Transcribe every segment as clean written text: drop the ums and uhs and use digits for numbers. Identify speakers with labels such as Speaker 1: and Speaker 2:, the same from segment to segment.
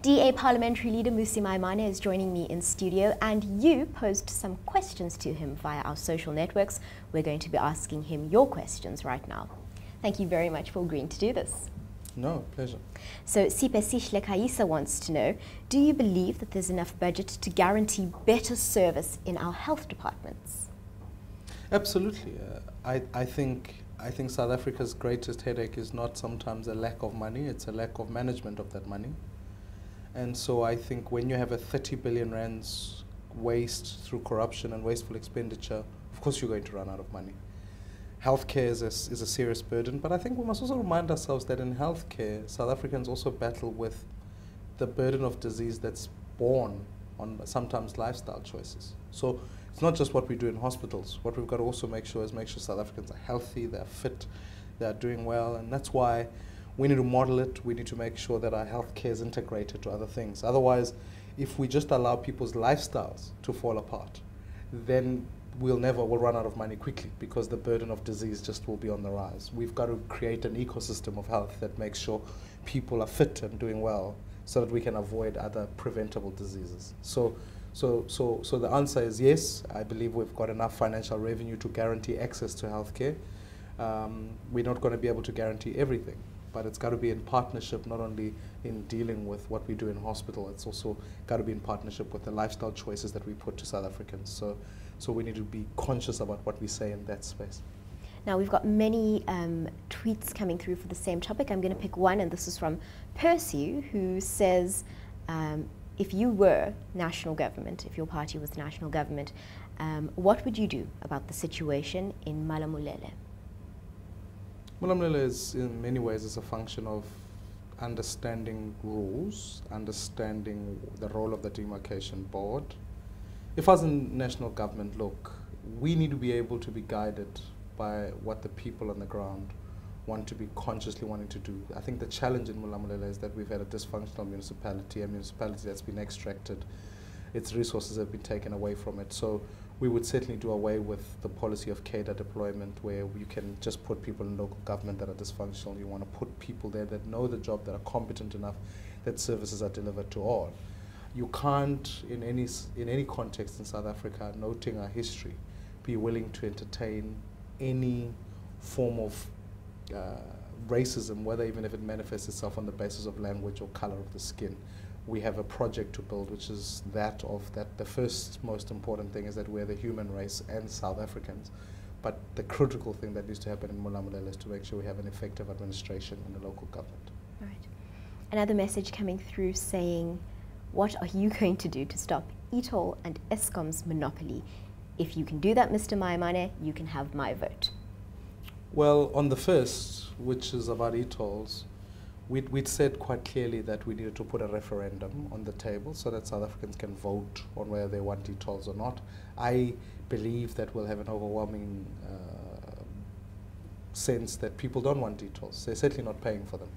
Speaker 1: DA Parliamentary Leader Maimane is joining me in studio, and you posed some questions to him via our social networks. We're going to be asking him your questions right now. Thank you very much for agreeing to do this.
Speaker 2: No, pleasure.
Speaker 1: So Sipesihle Kaisa wants to know, do you believe that there's enough budget to guarantee better service in our health departments?
Speaker 2: Absolutely. I think South Africa's greatest headache is not sometimes a lack of money, it's a lack of management of that money. And so I think when you have a 30 billion rands waste through corruption and wasteful expenditure, of course you're going to run out of money. Healthcare is a serious burden, but I think we must also remind ourselves that in healthcare, South Africans also battle with the burden of disease that's born on sometimes lifestyle choices. So it's not just what we do in hospitals. What we've got to also make sure South Africans are healthy, they're fit, they're doing well, and that's why we need to model it. We need to make sure that our healthcare is integrated to other things. Otherwise, if we just allow people's lifestyles to fall apart, then we'll run out of money quickly because the burden of disease just will be on the rise. We've got to create an ecosystem of health that makes sure people are fit and doing well so that we can avoid other preventable diseases. So the answer is yes. I believe we've got enough financial revenue to guarantee access to healthcare. We're not going to be able to guarantee everything, but it's got to be in partnership, not only in dealing with what we do in hospital, it's also got to be in partnership with the lifestyle choices that we put to South Africans. So we need to be conscious about what we say in that space.
Speaker 1: Now, we've got many tweets coming through for the same topic. I'm going to pick one, and this is from Percy, who says, if you were national government, if your party was national government, what would you do about the situation in Malamulele?
Speaker 2: Malamulele is, in many ways, is a function of understanding rules, understanding the role of the demarcation board. If I was in national government, look, we need to be able to be guided by what the people on the ground want to be consciously wanting to do. I think the challenge in Malamulele is that we've had a dysfunctional municipality, a municipality that's been extracted, its resources have been taken away from it. So we would certainly do away with the policy of cadre deployment where you can just put people in local government that are dysfunctional. You want to put people there that know the job, that are competent enough, that services are delivered to all. You can't, in any context in South Africa, noting our history, be willing to entertain any form of racism, whether even if it manifests itself on the basis of language or color of the skin. We have a project to build, which is that the first most important thing is that we're the human race and South Africans. But the critical thing that needs to happen in Malamulele is to make sure we have an effective administration in the local government.
Speaker 1: Right. Another message coming through saying, what are you going to do to stop eToll and Eskom's monopoly? If you can do that, Mr. Maimane, you can have my vote.
Speaker 2: Well, on the first, which is about eTolls, we'd said quite clearly that we needed to put a referendum on the table so that South Africans can vote on whether they want eTolls or not. I believe that we'll have an overwhelming sense that people don't want eTolls. They're certainly not paying for them.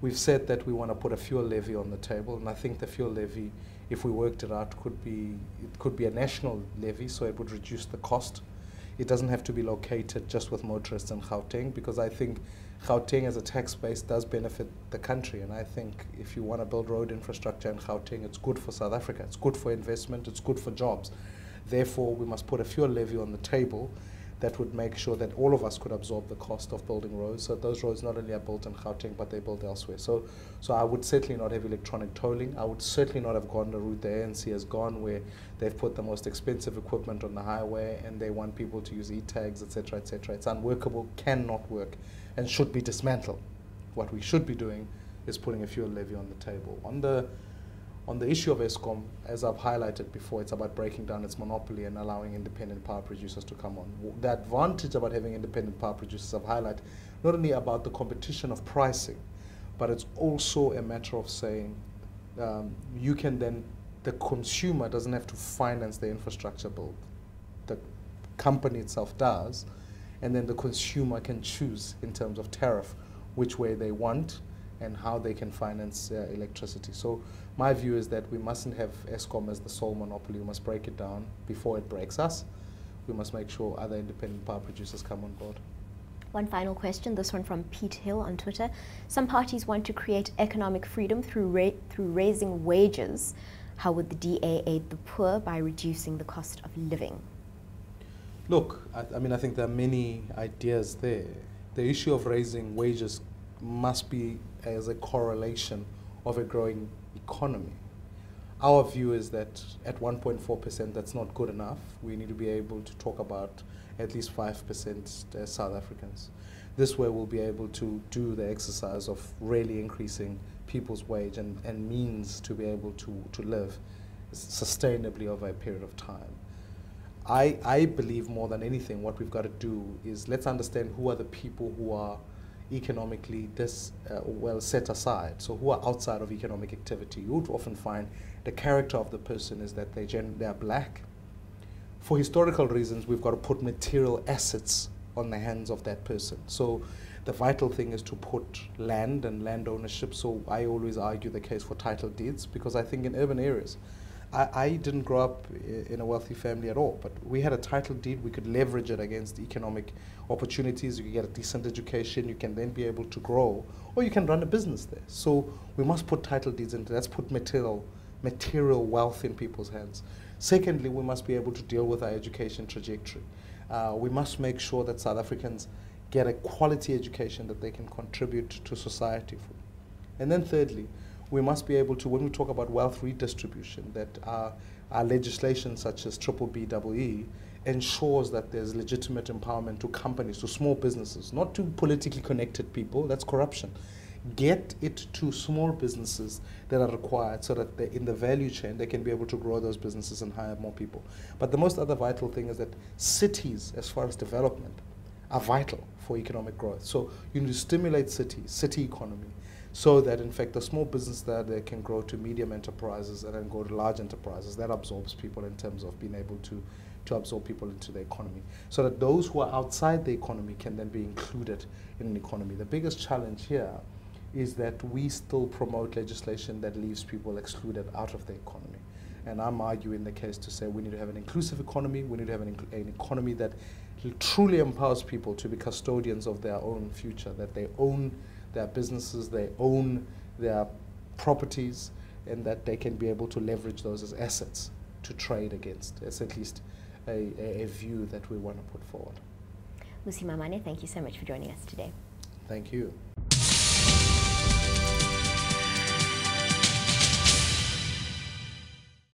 Speaker 2: We've said that we want to put a fuel levy on the table, and I think the fuel levy, if we worked it out, could be a national levy, so it would reduce the cost. It doesn't have to be located just with motorists in Gauteng, because I think Gauteng as a tax base does benefit the country, and I think if you want to build road infrastructure in Gauteng, it's good for South Africa, it's good for investment, it's good for jobs. Therefore, we must put a fuel levy on the table that would make sure that all of us could absorb the cost of building roads, so those roads not only are built in Gauteng, but they're built elsewhere. So I would certainly not have electronic tolling. I would certainly not have gone the route the ANC has gone, where they've put the most expensive equipment on the highway and they want people to use e-tags, etc., etc. It's unworkable, cannot work, and should be dismantled. What we should be doing is putting a fuel levy on the table. On the issue of Eskom, as I've highlighted before, it's about breaking down its monopoly and allowing independent power producers to come on. The advantage about having independent power producers, I've highlighted, not only about the competition of pricing, but it's also a matter of saying you can then, the consumer doesn't have to finance the infrastructure build. The company itself does, and then the consumer can choose in terms of tariff which way they want and how they can finance electricity. So my view is that we mustn't have Eskom as the sole monopoly. We must break it down before it breaks us. We must make sure other independent power producers come on board.
Speaker 1: One final question, this one from Pete Hill on Twitter. Some parties want to create economic freedom through raising wages. How would the DA aid the poor by reducing the cost of living?
Speaker 2: Look, I mean, I think there are many ideas there. The issue of raising wages must be as a correlation of a growing economy. Our view is that at 1.4% that's not good enough. We need to be able to talk about at least 5% as South Africans. This way we'll be able to do the exercise of really increasing people's wage and means to be able to live sustainably over a period of time. I believe more than anything what we've got to do is let's understand who are the people who are economically well set aside, so who are outside of economic activity. You would often find the character of the person is that they are black. For historical reasons, we've got to put material assets on the hands of that person. So the vital thing is to put land and land ownership. So I always argue the case for title deeds, because I think in urban areas, I didn't grow up in a wealthy family at all, but we had a title deed. We could leverage it against economic opportunities. You can get a decent education. You can then be able to grow, or you can run a business there. So we must put title deeds into that. Let's put material wealth in people's hands. Secondly, we must be able to deal with our education trajectory. We must make sure that South Africans get a quality education that they can contribute to society for. And then thirdly, we must be able to, when we talk about wealth redistribution, that our legislation such as BBBEE ensures that there's legitimate empowerment to companies, to small businesses, not to politically connected people. That's corruption. Get it to small businesses that are required so that in the value chain they can be able to grow those businesses and hire more people. But the most other vital thing is that cities, as far as development, are vital for economic growth. So you need to stimulate cities, city economy, so that in fact the small business there they can grow to medium enterprises and then go to large enterprises. That absorbs people in terms of being able to absorb people into the economy, so that those who are outside the economy can then be included in an economy. The biggest challenge here is that we still promote legislation that leaves people excluded out of the economy. And I'm arguing the case to say we need to have an inclusive economy. We need to have an economy that truly empowers people to be custodians of their own future, that they own their businesses, they own their properties, and that they can be able to leverage those as assets to trade against. It's at least a view that we want to put forward.
Speaker 1: Maimane, thank you so much for joining us today.
Speaker 2: Thank you.